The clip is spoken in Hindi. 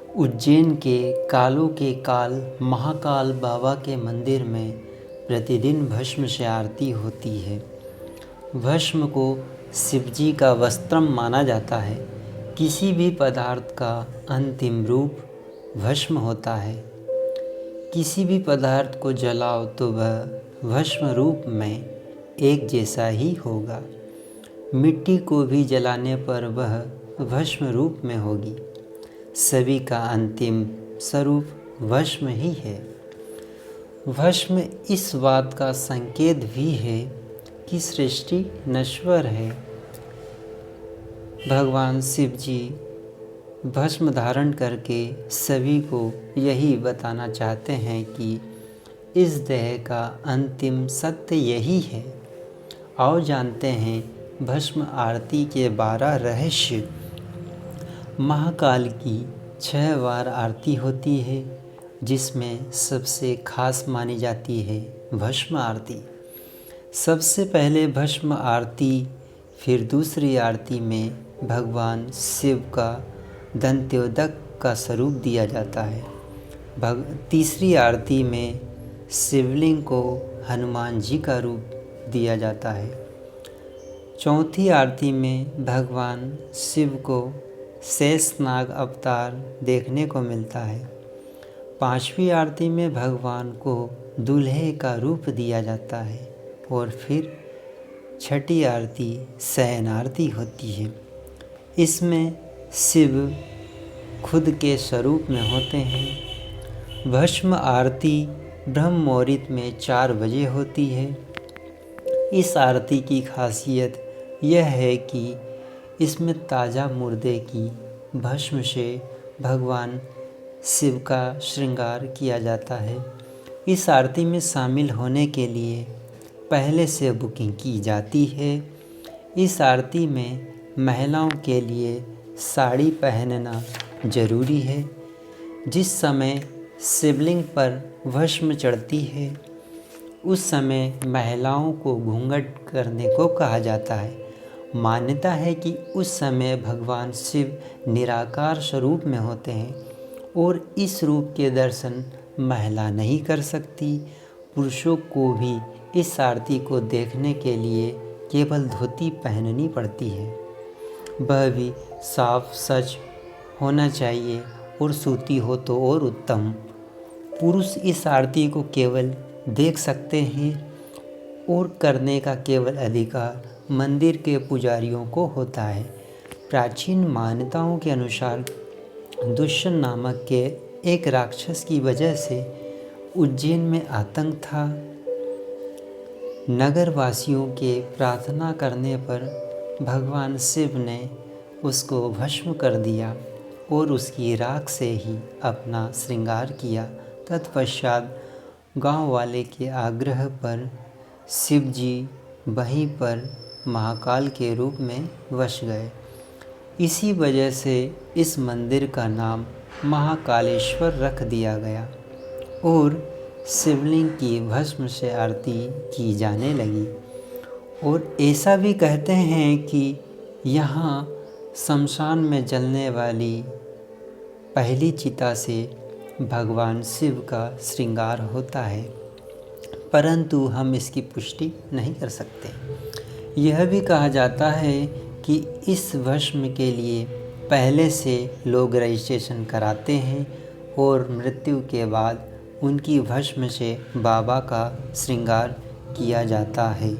उज्जैन के कालों के काल महाकाल बाबा के मंदिर में प्रतिदिन भस्म से आरती होती है। भस्म को शिवजी का वस्त्रम माना जाता है। किसी भी पदार्थ का अंतिम रूप भस्म होता है। किसी भी पदार्थ को जलाओ तो वह भस्म रूप में एक जैसा ही होगा। मिट्टी को भी जलाने पर वह भस्म रूप में होगी। सभी का अंतिम स्वरूप भस्म ही है। भस्म इस बात का संकेत भी है कि सृष्टि नश्वर है। भगवान शिव जी भस्म धारण करके सभी को यही बताना चाहते हैं कि इस देह का अंतिम सत्य यही है। आओ जानते हैं भस्म आरती के 12 रहस्य। महाकाल की 6 बार आरती होती है, जिसमें सबसे खास मानी जाती है भस्म आरती। सबसे पहले भस्म आरती, फिर दूसरी आरती में भगवान शिव का दंत्योदक का स्वरूप दिया जाता है। तीसरी आरती में शिवलिंग को हनुमान जी का रूप दिया जाता है। चौथी आरती में भगवान शिव को शेषनाग अवतार देखने को मिलता है। पांचवी आरती में भगवान को दूल्हे का रूप दिया जाता है और फिर छठी आरती शयन आरती होती है। इसमें शिव खुद के स्वरूप में होते हैं। भस्म आरती ब्रह्म मुहूर्त में 4 बजे होती है। इस आरती की खासियत यह है कि इसमें ताज़ा मुर्दे की भस्म से भगवान शिव का श्रृंगार किया जाता है। इस आरती में शामिल होने के लिए पहले से बुकिंग की जाती है। इस आरती में महिलाओं के लिए साड़ी पहनना जरूरी है। जिस समय शिवलिंग पर भस्म चढ़ती है उस समय महिलाओं को घूंघट करने को कहा जाता है। मान्यता है कि उस समय भगवान शिव निराकार स्वरूप में होते हैं और इस रूप के दर्शन महिला नहीं कर सकती। पुरुषों को भी इस आरती को देखने के लिए केवल धोती पहननी पड़ती है। वह भी साफ सच होना चाहिए और सूती हो तो और उत्तम। पुरुष इस आरती को केवल देख सकते हैं और करने का केवल अधिकार मंदिर के पुजारियों को होता है। प्राचीन मान्यताओं के अनुसार दुष्यंत नामक के एक राक्षस की वजह से उज्जैन में आतंक था। नगरवासियों के प्रार्थना करने पर भगवान शिव ने उसको भस्म कर दिया और उसकी राख से ही अपना श्रृंगार किया। तत्पश्चात गांव वाले के आग्रह पर शिव जी वहीं पर महाकाल के रूप में बस गए। इसी वजह से इस मंदिर का नाम महाकालेश्वर रख दिया गया और शिवलिंग की भस्म से आरती की जाने लगी। और ऐसा भी कहते हैं कि यहाँ शमशान में जलने वाली पहली चिता से भगवान शिव का श्रृंगार होता है, परंतु हम इसकी पुष्टि नहीं कर सकते। यह भी कहा जाता है कि इस भस्म के लिए पहले से लोग रजिस्ट्रेशन कराते हैं और मृत्यु के बाद उनकी भस्म से बाबा का श्रृंगार किया जाता है।